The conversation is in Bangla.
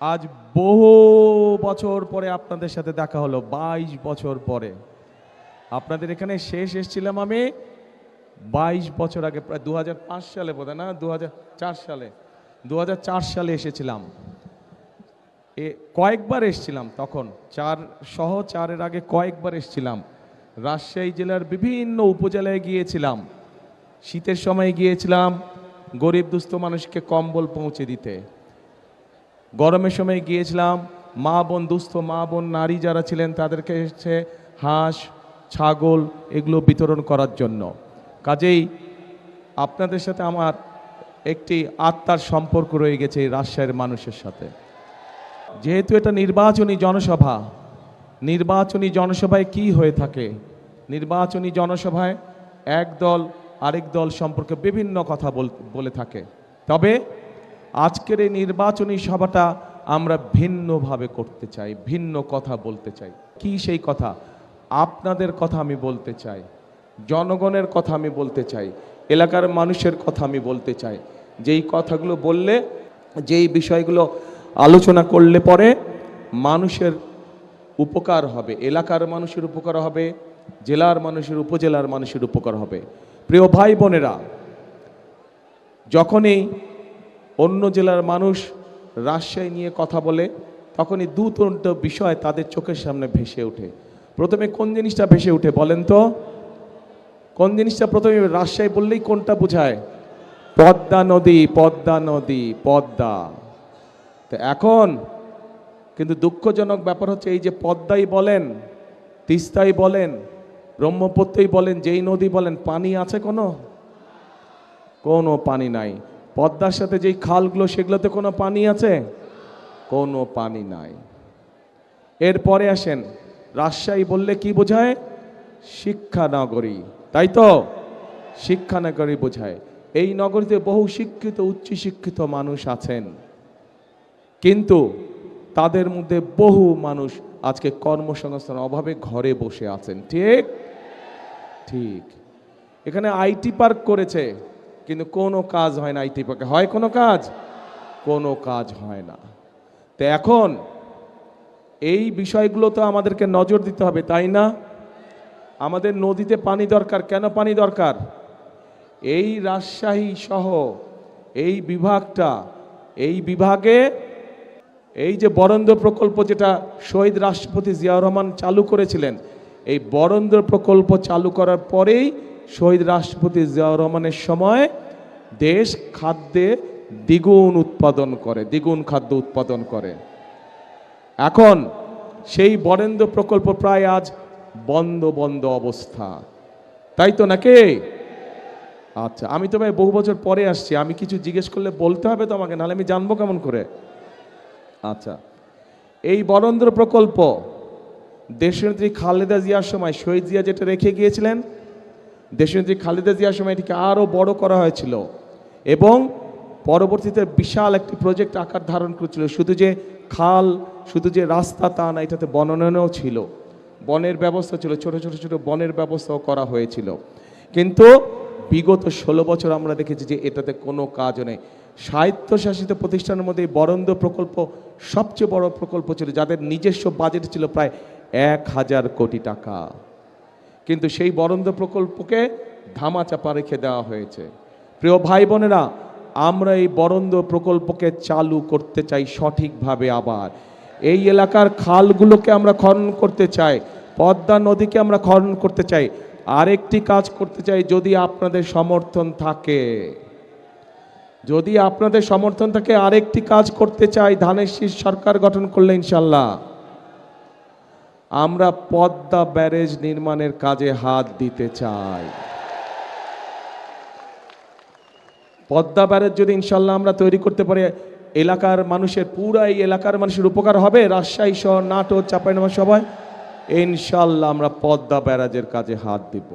আজ বহু বছর পরে আপনাদের সাথে দেখা হলো, 22 বছর পরে। আপনাদের এখানে শেষ এসেছিলাম আমি 22 বছর আগে, প্রায় 2005 সালে বোধহয়, না 2004 সালে, 2004 সালে এসেছিলাম। কয়েকবার এসেছিলাম তখন, 4 আগে কয়েকবার এসেছিলাম। রাজশাহী জেলার বিভিন্ন উপজেলায় গিয়েছিলাম, শীতের সময় গিয়েছিলাম গরিব দুস্থ মানুষকে কম্বল পৌঁছে দিতে। গরমের সময় গিয়েছিলাম মা বোন, দুস্থ মা বোন নারী যারা ছিলেন তাদেরকে এসে হাঁস ছাগল এগুলো বিতরণ করার জন্য। কাজেই আপনাদের সাথে আমার একটি আত্মার সম্পর্ক রয়ে গেছে এই রাজশাহীর মানুষের সাথে। যেহেতু এটা নির্বাচনী জনসভা, নির্বাচনী জনসভায় কি হয়ে থাকে, নির্বাচনী জনসভায় এক দল আরেক দল সম্পর্কে বিভিন্ন কথা বলে থাকে। তবে আজকের এই নির্বাচনী সভাটা আমরা ভিন্নভাবে করতে চাই, ভিন্ন কথা বলতে চাই। কি সেই কথা? আপনাদের কথা আমি বলতে চাই, জনগণের কথা আমি বলতে চাই, এলাকার মানুষের কথা আমি বলতে চাই। যেই কথাগুলো বললে, যেই বিষয়গুলো আলোচনা করলে পরে মানুষের উপকার হবে, এলাকার মানুষের উপকার হবে, জেলার মানুষের, উপজেলার মানুষের উপকার হবে। প্রিয় ভাই বোনেরা, যখনই অন্য জেলার মানুষ রাজশাহী নিয়ে কথা বলে তখনই দুটো বিষয় তাদের চোখের সামনে ভেসে ওঠে। প্রথমে কোন জিনিসটা ভেসে ওঠে বলেন তো? কোন জিনিসটা প্রথমে? রাজশাহী বললেই কোনটা বোঝায়? পদ্মা নদী, পদ্মা নদী, পদ্মা। তো এখন কিন্তু দুঃখজনক ব্যাপার হচ্ছে, এই যে পদ্মাই বলেন, তিস্তাই বলেন, ব্রহ্মপুত্রই বলেন, যেই নদী বলেন, পানি আছে কোনো পানি নাই। পদ্মার সাথে যেই খালগুলো সেগুলোতে কোনো পানি আছে? কোনো পানি নাই। এরপরে আসেন, রাজশাহী বললে কি বোঝায়? শিক্ষা নগরী, তাই তো? শিক্ষা নগরী বোঝায়। এই নগরীতে বহু শিক্ষিত, উচ্চশিক্ষিত মানুষ আছেন, কিন্তু তাদের মধ্যে বহু মানুষ আজকে কর্মসংস্থানের অভাবে ঘরে বসে আছেন। ঠিক ঠিক। এখানে আইটি পার্ক করেছে, কিন্তু কোনো কাজ হয় না। আইটি পার্কে হয় কোনো কাজ? কোনো কাজ হয় না। তো এখন এই বিষয়গুলো তো আমাদেরকে নজর দিতে হবে, তাই না? আমাদের নদীতে পানি দরকার। কেন পানি দরকার? এই রাজশাহী সহ এই বিভাগটা, এই বিভাগে এই যে বরেন্দ্র প্রকল্প, যেটা শহীদ রাষ্ট্রপতি জিয়াউর রহমান চালু করেছিলেন, এই বরেন্দ্র প্রকল্প চালু করার পরেই শহীদ রাষ্ট্রপতি জিয়াউর রহমানের সময় দেশ খাদ্যে দ্বিগুণ উৎপাদন করে, দ্বিগুণ খাদ্য উৎপাদন করে। এখন সেই বরেন্দ্র প্রকল্প প্রায় আজ বন্ধ অবস্থা, তাই তো নাকি? আচ্ছা, আমি তো ভাই বহু বছর পরে আসছি, আমি কিছু জিজ্ঞেস করলে বলতে হবে তো আমাকে, নাহলে আমি জানবো কেমন করে? আচ্ছা, এই বরেন্দ্র প্রকল্প দেশনেত্রী খালেদা জিয়ার সময় শহীদ জিয়া যেটা রেখে গিয়েছিলেন, দেশনেত্রী খালেদা জিয়ার সময় এটিকে আরও বড় করা হয়েছিল এবং পরবর্তীতে বিশাল একটি প্রজেক্ট আকার ধারণ করেছিল। শুধু যে খাল, শুধু যে রাস্তা তা না, এটাতে বনায়নও ছিল, বনের ব্যবস্থা ছিল, ছোট ছোট বনের ব্যবস্থাও করা হয়েছিল। কিন্তু বিগত 16 বছর আমরা দেখেছি যে এটাতে কোনো কাজ নেই। স্বায়ত্তশাসিত প্রতিষ্ঠানের মধ্যে এই বরেন্দ্র প্রকল্প সবচেয়ে বড় প্রকল্প ছিল, যাদের নিজস্ব বাজেট ছিল প্রায় 1000 কোটি টাকা। কিন্তু সেই বরেন্দ্র প্রকল্পকে ধামাচাপা রেখে দেওয়া হয়েছে। প্রিয় ভাই বোনেরা, আমরা এই বরেন্দ্র প্রকল্পকে চালু করতে চাই সঠিকভাবে। আবার এই এলাকার খালগুলোকে আমরা খনন করতে চাই, পদ্মা নদীকে আমরা খনন করতে চাই। আরেকটি কাজ করতে চাই, যদি আপনাদের সমর্থন থাকে, যদি আপনাদের সমর্থন থাকে, আরেকটি কাজ করতে চাই। ধানের শীষ সরকার গঠন করলে ইনশাল্লাহ আমরা পদ্মা ব্যারেজ নির্মাণের কাজে হাত দিতে চাই। পদ্মা ব্যারেজ যদি ইনশাল্লাহ আমরা তৈরি করতে পারি, এলাকার মানুষের, পুরা এই এলাকার মানুষের উপকার হবে। রাজশাহী সহ নাটোর, চাঁপাইনবাবগঞ্জ সবাই ইনশাল্লাহ আমরা পদ্মা ব্যারেজের কাজে হাত দিব।